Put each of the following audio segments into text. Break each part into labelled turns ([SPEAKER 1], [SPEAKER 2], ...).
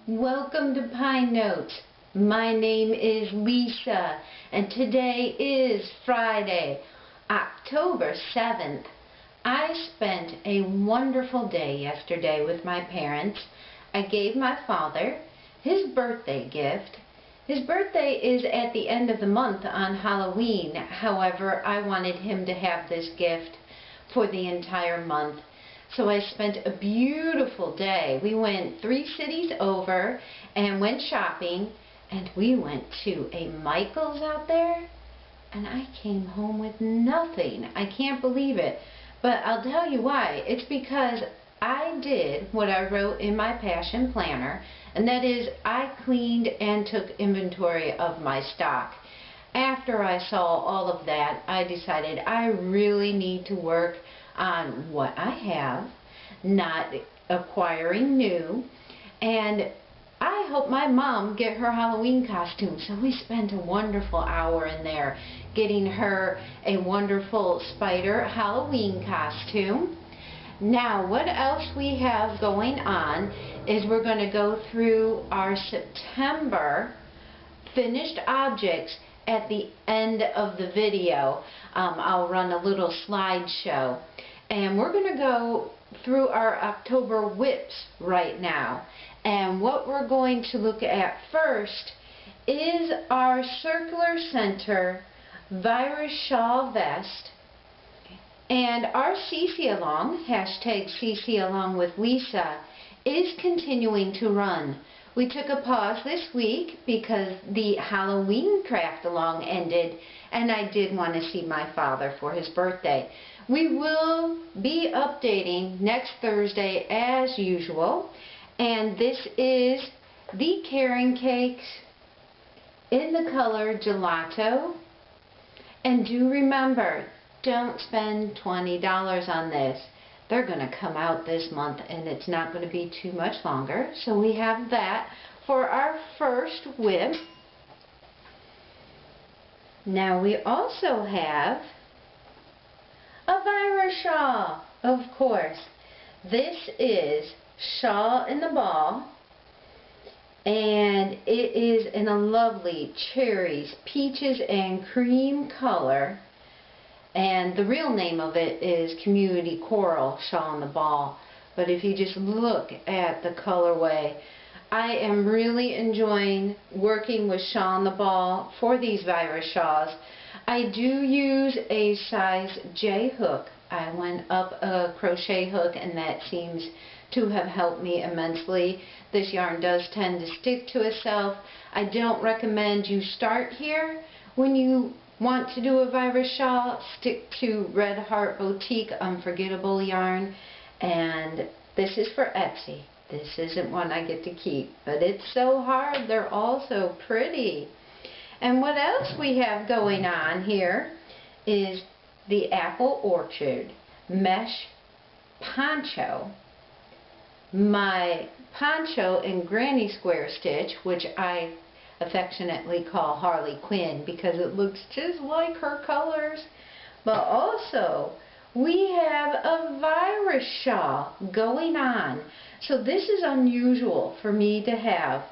[SPEAKER 1] Welcome to Pine Notes. My name is Lisa, and today is Friday, October 7th. I spent a wonderful day yesterday with my parents. I gave my father his birthday gift. His birthday is at the end of the month on Halloween. However, I wanted him to have this gift for the entire month. So I spent a beautiful day. We went 3 cities over and went shopping, and we went to a Michael's out there, and I came home with nothing. I can't believe it. But I'll tell you why. It's because I did what I wrote in my passion planner, and that is I cleaned and took inventory of my stock. After I saw all of that, I decided I really need to work on what I have, not acquiring new, and I helped my mom get her Halloween costume. So we spent a wonderful hour in there getting her a wonderful spider Halloween costume. Now, what else we have going on is we're going to go through our September finished objects at the end of the video. I'll run a little slideshow. And we're going to go through our October WIPs right now. And what we're going to look at first is our circular center virus shawl vest. And our CCalong, hashtag CCalongwithLisa, is continuing to run. We took a pause this week because the Halloween craft along ended, and I did want to see my father for his birthday. We will be updating next Thursday as usual, and this is the Caring Cakes in the color Gelato. And do remember, don't spend $20 on this. They're going to come out this month, and it's not going to be too much longer. So we have that for our first WIP. Now we also have a virus shawl, of course. This is Shawl in the Ball, and it is in a lovely cherries, peaches, and cream color. And the real name of it is Community Coral Shawl in the Ball. But if you just look at the colorway, I am really enjoying working with Shawl in the Ball for these virus shawls. I do use a size J hook. I went up a crochet hook, and that seems to have helped me immensely. This yarn does tend to stick to itself. I don't recommend you start here. When you want to do a virus shawl, stick to Red Heart Boutique Unforgettable yarn. And this is for Etsy. This isn't one I get to keep, but it's so hard. They're all so pretty. And what else we have going on here is the Apple Orchard Mesh Poncho. My poncho in Granny Square stitch, which I affectionately call Harley Quinn because it looks just like her colors. But also, we have a virus shawl going on. So this is unusual for me to have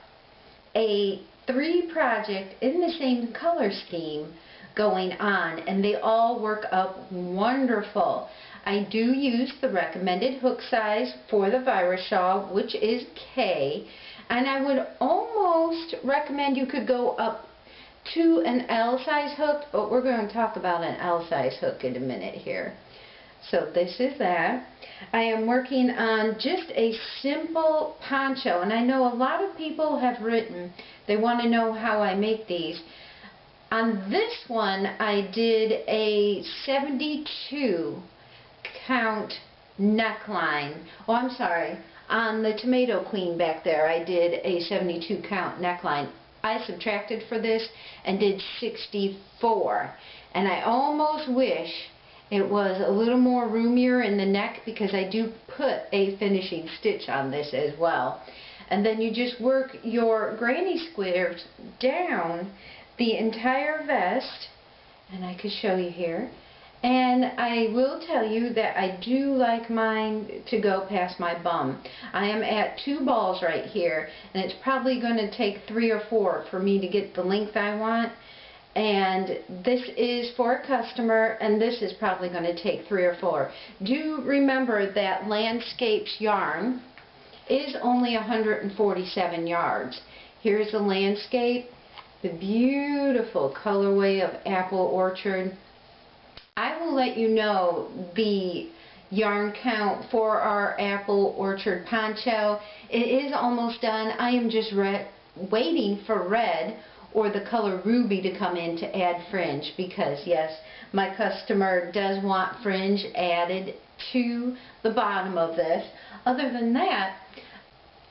[SPEAKER 1] a 3 project in the same color scheme going on, and they all work up wonderful. I do use the recommended hook size for the virus shawl, which is K, and I would almost recommend you could go up to an L size hook, but we're going to talk about an L size hook in a minute here. So this is that. I am working on just a simple poncho, and I know a lot of people have written, they want to know how I make these. On this one, I did a 72 count neckline. Oh, I'm sorry. On the Tomato Queen back there, I did a 72 count neckline. I subtracted for this and did 64. And I almost wish it was a little more roomier in the neck, because I do put a finishing stitch on this as well. And then you just work your granny squares down the entire vest, and I could show you here, And I will tell you that I do like mine to go past my bum. I am at 2 balls right here, and it's probably going to take 3 or 4 for me to get the length I want. And this is for a customer, and this is probably going to take 3 or 4. Do remember that Landscapes yarn is only 147 yards. Here's the landscape, the beautiful colorway of Apple Orchard. I will let you know the yarn count for our Apple Orchard poncho. It is almost done. I am just waiting for red or the color ruby to come in to add fringe, because yes, my customer does want fringe added to the bottom of this. Other than that,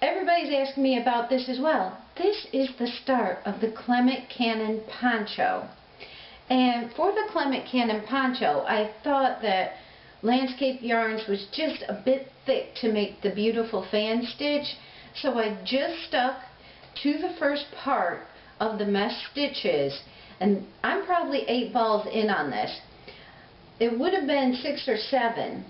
[SPEAKER 1] everybody's asking me about this as well. This is the start of the Clement Cannon poncho. And for the Clement Cannon poncho, I thought that Landscape Yarns was just a bit thick to make the beautiful fan stitch, so I just stuck to the first part of the mesh stitches, and I'm probably 8 balls in on this. It would have been 6 or 7.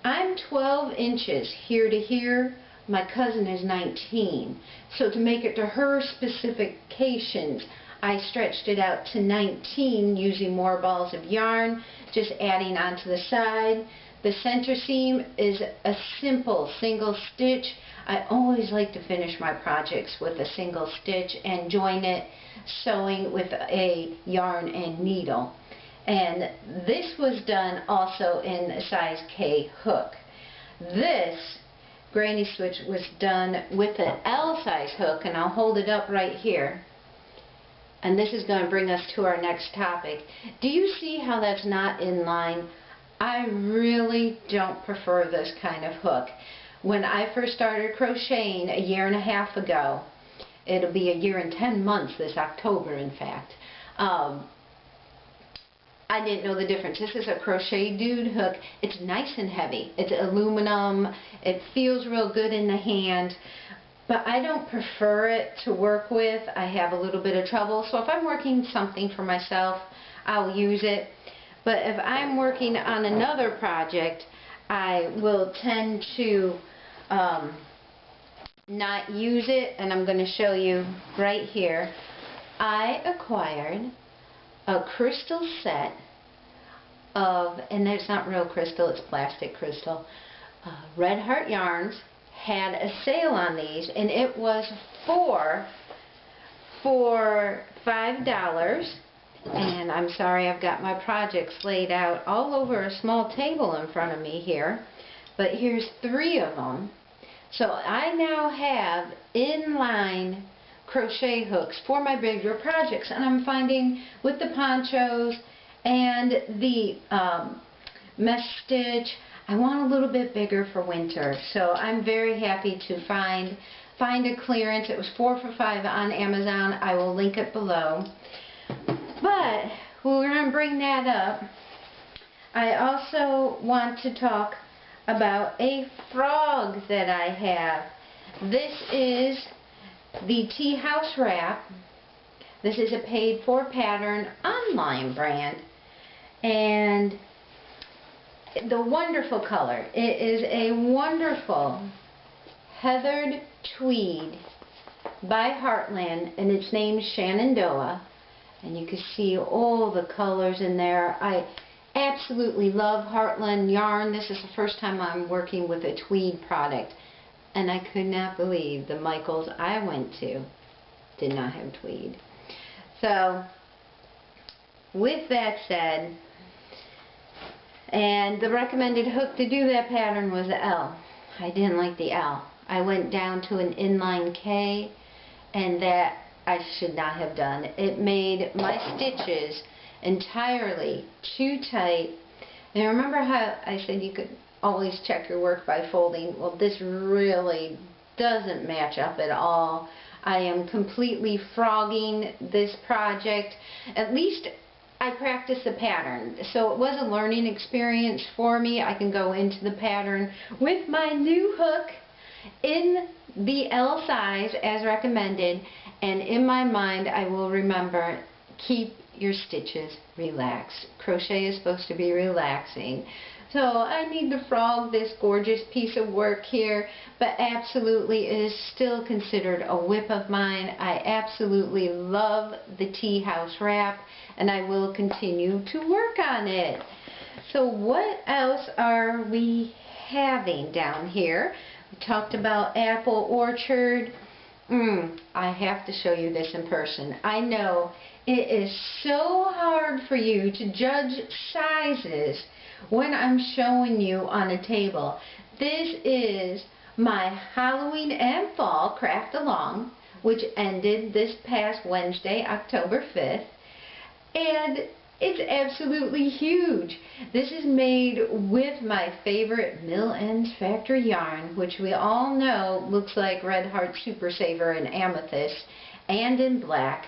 [SPEAKER 1] I'm 12 inches here to here. My cousin is 19. So to make it to her specifications, I stretched it out to 19 using more balls of yarn, just adding onto the side. The center seam is a simple single stitch. I always like to finish my projects with a single stitch and join it sewing with a yarn and needle. And this was done also in a size K hook. This granny switch was done with an L size hook, and I'll hold it up right here. And this is going to bring us to our next topic. Do you see how that's not in line? I really don't prefer this kind of hook. When I first started crocheting a year and a half ago, it'll be a year and 10 months this October, in fact, I didn't know the difference. This is a Crochet Dude hook. It's nice and heavy. It's aluminum. It feels real good in the hand. But I don't prefer it to work with. I have a little bit of trouble. So if I'm working something for myself, I'll use it. But if I'm working on another project, I will tend to not use it. And I'm going to show you right here. I acquired a crystal set of, and it's not real crystal, it's plastic crystal, Red Heart Yarns had a sale on these, and it was for $5. And I'm sorry, I've got my projects laid out all over a small table in front of me here, but here's 3 of them. So I now have inline crochet hooks for my bigger projects, and I'm finding with the ponchos and the mesh stitch, I want a little bit bigger for winter. So I'm very happy to find a clearance. It was 4 for $5 on Amazon. I will link it below. But we're going to bring that up. I also want to talk about a frog that I have. This is the Tea House Wrap. This is a paid for pattern online brand, and the wonderful color. It is a wonderful heathered tweed by Heartland, and its name's Shenandoah, and you can see all the colors in there. I absolutely love Heartland yarn. This is the first time I'm working with a tweed product. And I could not believe the Michaels I went to did not have tweed. So, with that said, and the recommended hook to do that pattern was the L. I didn't like the L. I went down to an inline K, and that I should not have done. It made my stitches entirely too tight. And remember how I said you could always check your work by folding? Well, this really doesn't match up at all. I am completely frogging this project. At least I practiced the pattern, so it was a learning experience for me. I can go into the pattern with my new hook in the L size as recommended, and in my mind I will remember, keep your stitches relax. Crochet is supposed to be relaxing. So I need to frog this gorgeous piece of work here, but absolutely it is still considered a WIP of mine. I absolutely love the tea house wrap, and I will continue to work on it. So what else are we having down here? We talked about apple orchard. I have to show you this in person. I know it is so hard for you to judge sizes when I'm showing you on a table. This is my Halloween and Fall Craft Along, which ended this past Wednesday, October 5th. And it's absolutely huge. This is made with my favorite Mill Ends Factory yarn, which we all know looks like Red Heart Super Saver in amethyst and in black.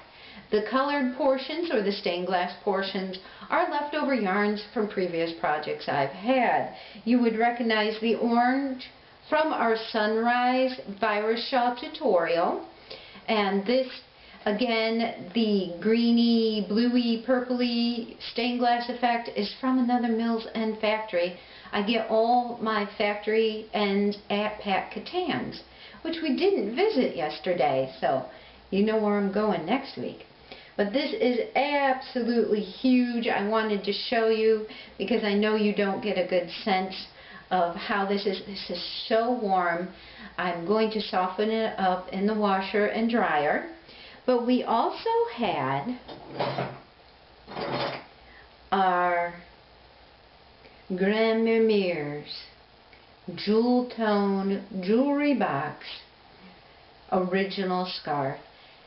[SPEAKER 1] The colored portions, or the stained glass portions, are leftover yarns from previous projects I've had. You would recognize the orange from our Sunrise Virus Shawl tutorial, and this, again, the greeny, bluey, purpley stained glass effect is from another Mills End factory. I get all my factory ends at Pat Catan's, which we didn't visit yesterday, so you know where I'm going next week. But this is absolutely huge. I wanted to show you because I know you don't get a good sense of how this is. This is so warm. I'm going to soften it up in the washer and dryer. But we also had our Grandmere's Jewel Tone Jewelry Box original scarf.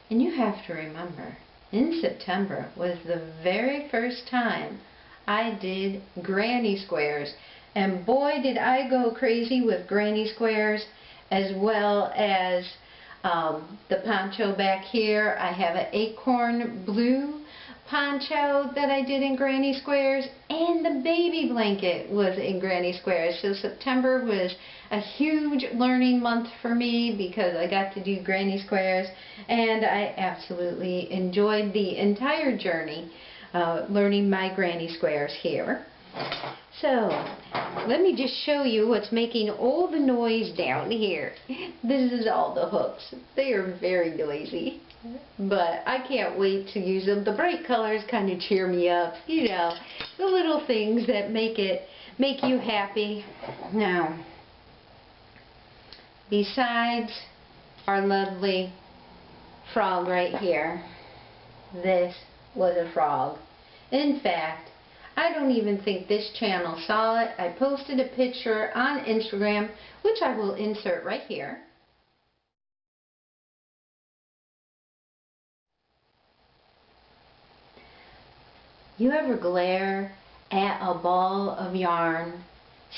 [SPEAKER 1] And you have to remember, in September was the very first time I did granny squares. And boy did I go crazy with granny squares, as well as the poncho back here. I have an Acorn blue poncho that I did in granny squares, and the baby blanket was in granny squares. So September was a huge learning month for me because I got to do granny squares, and I absolutely enjoyed the entire journey learning my granny squares here. So, let me just show you what's making all the noise down here. This is all the hooks. They are very noisy, but I can't wait to use them. The bright colors kind of cheer me up, you know, the little things that make you happy. Now, besides our lovely frog right here, this was a frog. In fact, I don't even think this channel saw it. I posted a picture on Instagram, which I will insert right here. You ever glare at a ball of yarn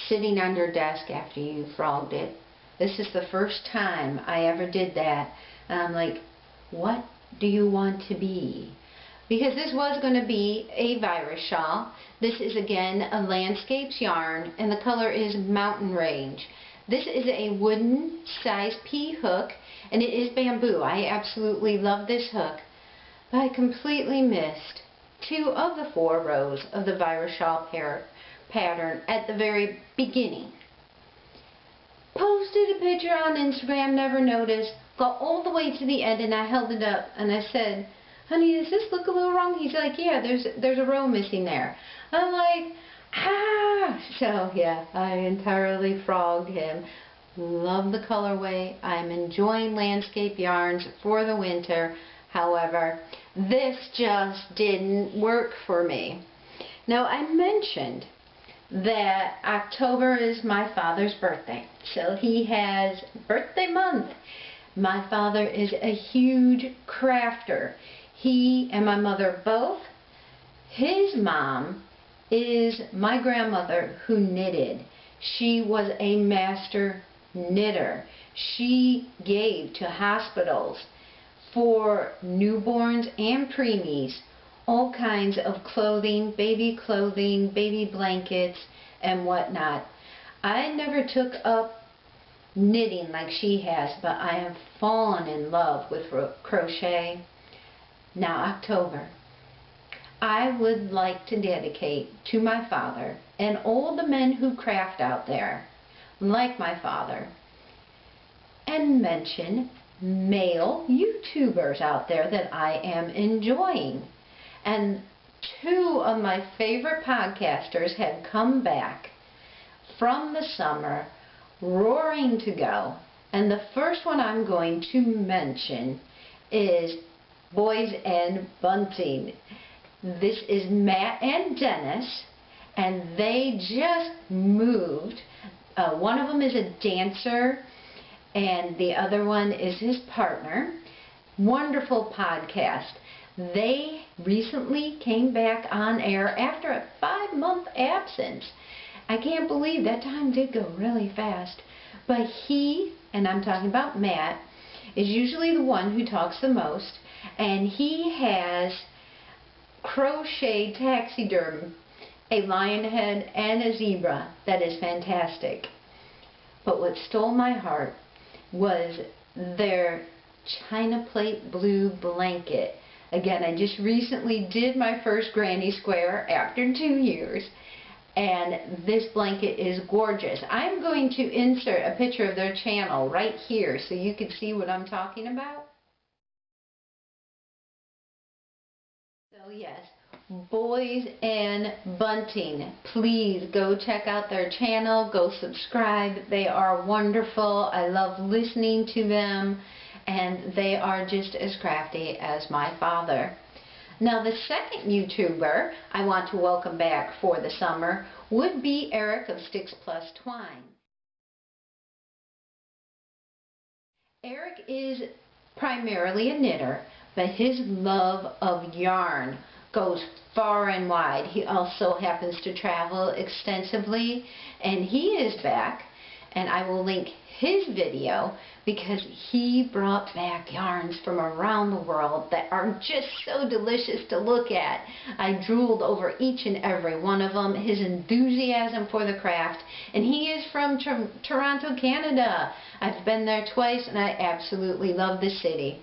[SPEAKER 1] sitting on your desk after you frogged it? This is the first time I ever did that. And I'm like, what do you want to be? Because this was going to be a virus shawl. This is again a landscapes yarn, and the color is Mountain Range. This is a wooden size P hook, and it is bamboo. I absolutely love this hook. But I completely missed 2 of the 4 rows of the virus shawl pattern at the very beginning. Posted a picture on Instagram, never noticed, got all the way to the end, and I held it up and I said, honey, does this look a little wrong? He's like, yeah, there's a row missing there. I'm like, ah! So yeah, I entirely frogged him. Love the colorway. I'm enjoying landscape yarns for the winter. However, this just didn't work for me. Now, I mentioned that October is my father's birthday. So he has birthday month. My father is a huge crafter. He and my mother both. His mom is my grandmother who knitted. She was a master knitter. She gave to hospitals for newborns and preemies all kinds of clothing, baby blankets, and whatnot. I never took up knitting like she has, but I have fallen in love with crochet. Now, October. I would like to dedicate to my father and all the men who craft out there, like my father, and mention male YouTubers out there that I am enjoying. And two of my favorite podcasters have come back from the summer, roaring to go. And the first one I'm going to mention is Boys and Bunting. This is Matt and Dennis, and they just moved. One of them is a dancer, and the other one is his partner. Wonderful podcast. They recently came back on air after a 5-month absence. I can't believe that time did go really fast. But he, and I'm talking about Matt, is usually the one who talks the most, and he has crochet taxiderm, a lion head and a zebra that is fantastic. But what stole my heart was their china plate blue blanket. Again, I just recently did my first granny square after 2 years, and this blanket is gorgeous. I'm going to insert a picture of their channel right here so you can see what I'm talking about. So yes, Boys and Bunting, please go check out their channel, go subscribe. They are wonderful. I love listening to them, and they are just as crafty as my father. Now, the second YouTuber I want to welcome back for the summer would be Eric of Sticks Plus Twine. Eric is primarily a knitter, but his love of yarn goes far and wide. He also happens to travel extensively, and he is back, and I will link his video because he brought back yarns from around the world that are just so delicious to look at. I drooled over each and every one of them. His enthusiasm for the craft, and he is from Toronto, Canada. I've been there twice, and I absolutely love the city.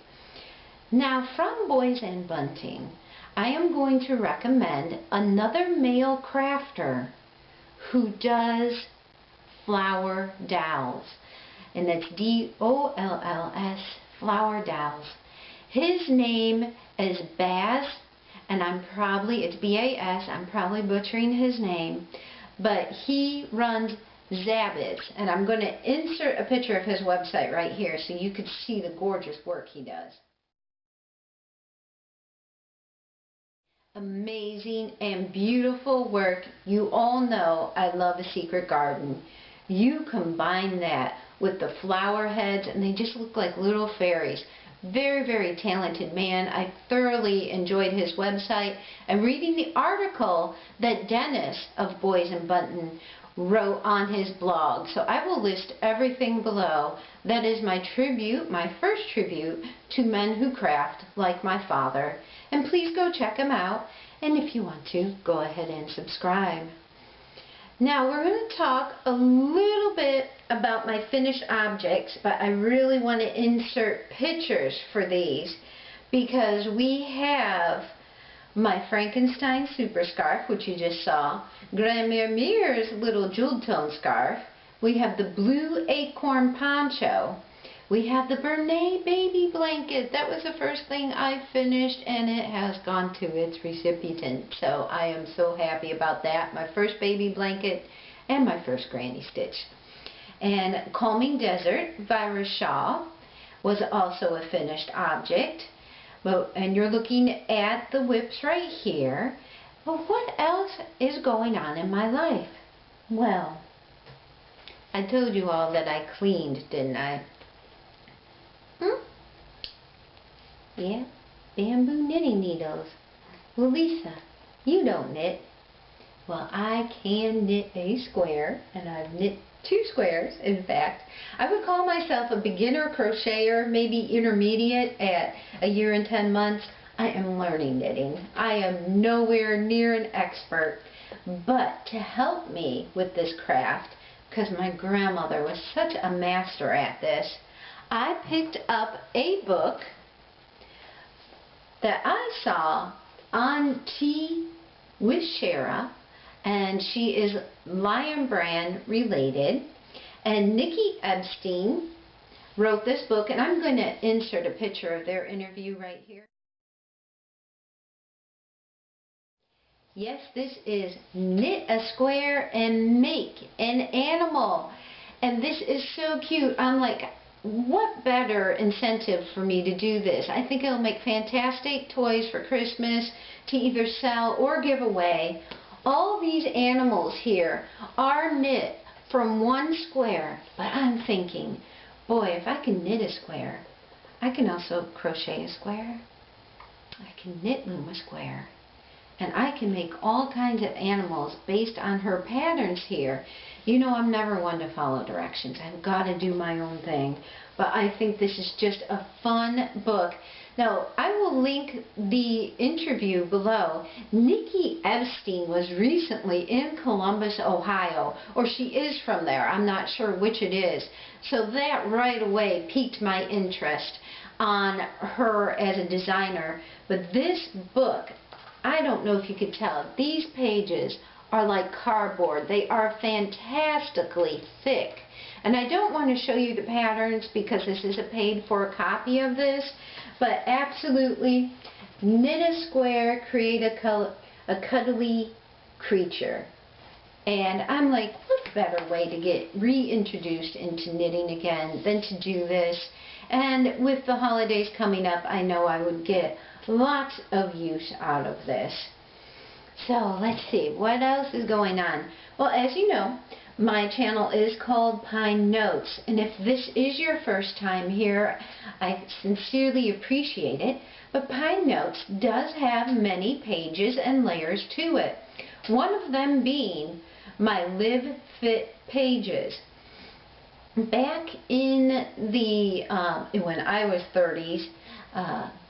[SPEAKER 1] Now, from Boys and Bunting, I am going to recommend another male crafter who does flower dowels, and that's D-O-L-L-S, flower dowels. His name is Baz, and it's B-A-S, I'm probably butchering his name, but he runs Zabbits, and I'm going to insert a picture of his website right here so you can see the gorgeous work he does. Amazing and beautiful work. You all know I love a secret garden. You combine that with the flower heads, and they just look like little fairies. Very, very talented man. I thoroughly enjoyed his website and reading the article that Dennis of Boys and Bunting wrote on his blog. So I will list everything below. That is my tribute, my first tribute to men who craft like my father. And please go check him out. And if you want to, go ahead and subscribe. Now we're going to talk a little bit about my finished objects, but I really want to insert pictures for these because we have my Frankenstein super scarf, which you just saw, Grandmere's little jewel tone scarf, we have the blue Acorn poncho, we have the Bernat baby blanket. That was the first thing I finished, and it has gone to its recipient. So I am so happy about that. My first baby blanket and my first granny stitch. And Calming Desert by Shawl was also a finished object. And you're looking at the WIPs right here. But what else is going on in my life? Well, I told you all that I cleaned, didn't I? Yeah, bamboo knitting needles. Well, Lisa, you don't knit. Well, I can knit a square, and I've knit 2 squares, in fact. I would call myself a beginner crocheter, maybe intermediate at 1 year and 10 months. I am learning knitting. I am nowhere near an expert, but to help me with this craft, because my grandmother was such a master at this, I picked up a book that I saw On Tea with Shira, and she is Lion Brand related. And Nicky Epstein wrote this book, and I'm going to insert a picture of their interview right here. Yes, this is Knit a Square and Make an Animal. And this is so cute. I'm like, what better incentive for me to do this? I think it'll make fantastic toys for Christmas to either sell or give away. All these animals here are knit from one square, but I'm thinking, boy, if I can knit a square, I can also crochet a square. I can knit loom a square. And I can make all kinds of animals based on her patterns here. You know, I'm never one to follow directions. I've got to do my own thing. But I think this is just a fun book. Now, I will link the interview below. Nicky Epstein was recently in Columbus, Ohio, or she is from there. I'm not sure which it is. So that right away piqued my interest on her as a designer. But this book, I don't know if you could tell, these pages are like cardboard. They are fantastically thick. And I don't want to show you the patterns because this is a paid-for copy of this, but absolutely knit a square, create a cuddly creature. And I'm like, what better way to get reintroduced into knitting again than to do this? And with the holidays coming up, I know I would get lots of use out of this. So let's see, what else is going on? Well, as you know, my channel is called Pine Notes, and if this is your first time here, I sincerely appreciate it. But Pine Notes does have many pages and layers to it. One of them being my Live Fit pages. Back in the when I was 30s,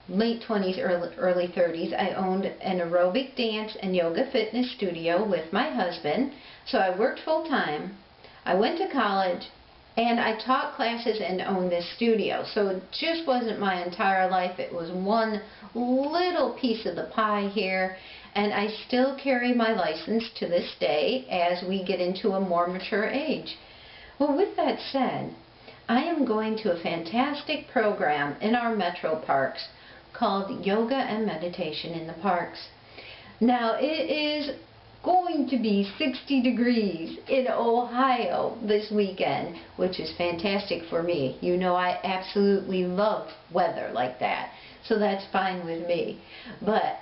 [SPEAKER 1] late 20s, early 30s, I owned an aerobic dance and yoga fitness studio with my husband. So I worked full time, I went to college, and I taught classes and owned this studio. So it just wasn't my entire life. It was one little piece of the pie here, and I still carry my license to this day as we get into a more mature age. Well, with that said, I am going to a fantastic program in our metro parks called Yoga and Meditation in the Parks. Now, it is going to be 60 degrees in Ohio this weekend, which is fantastic for me. You know, I absolutely love weather like that, so that's fine with me. But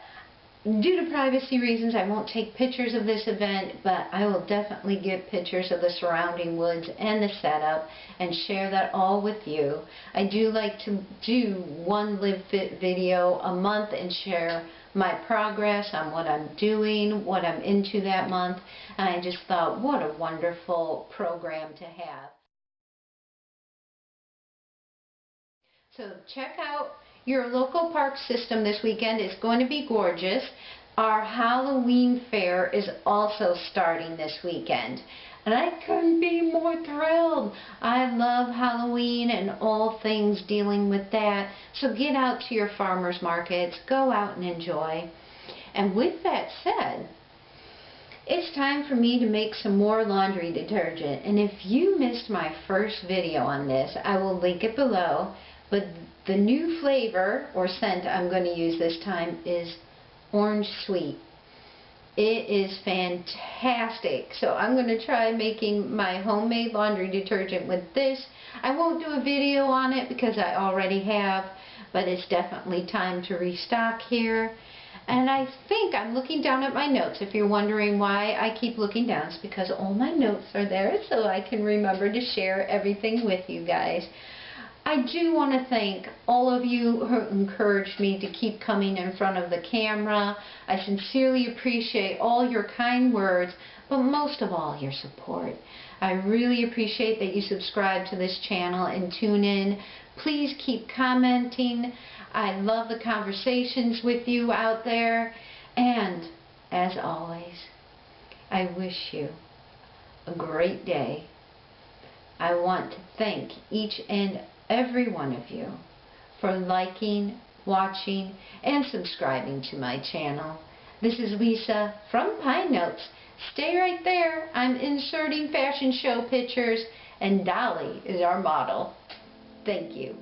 [SPEAKER 1] due to privacy reasons, I won't take pictures of this event, but I will definitely get pictures of the surrounding woods and the setup and share that all with you. I do like to do one Live Fit video a month and share my progress on what I'm doing, what I'm into that month, and I just thought, what a wonderful program to have. So check out your local park system this weekend. It's going to be gorgeous. Our Halloween fair is also starting this weekend, and I couldn't be more thrilled. I love Halloween and all things dealing with that. So get out to your farmers markets, go out and enjoy. And with that said, it's time for me to make some more laundry detergent. And if you missed my first video on this, I will link it below. But the new flavor or scent I'm going to use this time is Orange Sweet. It is fantastic. So I'm going to try making my homemade laundry detergent with this. I won't do a video on it because I already have, but it's definitely time to restock here. And I think I'm looking down at my notes. If you're wondering why I keep looking down, it's because all my notes are there so I can remember to share everything with you guys. I do want to thank all of you who encouraged me to keep coming in front of the camera. I sincerely appreciate all your kind words, but most of all, your support. I really appreciate that you subscribe to this channel and tune in. Please keep commenting. I love the conversations with you out there. And, as always, I wish you a great day. I want to thank each and every one of you for liking, watching, and subscribing to my channel. This is Lisa from Pine Notes. Stay right there. I'm inserting fashion show pictures, and Dolly is our model. Thank you.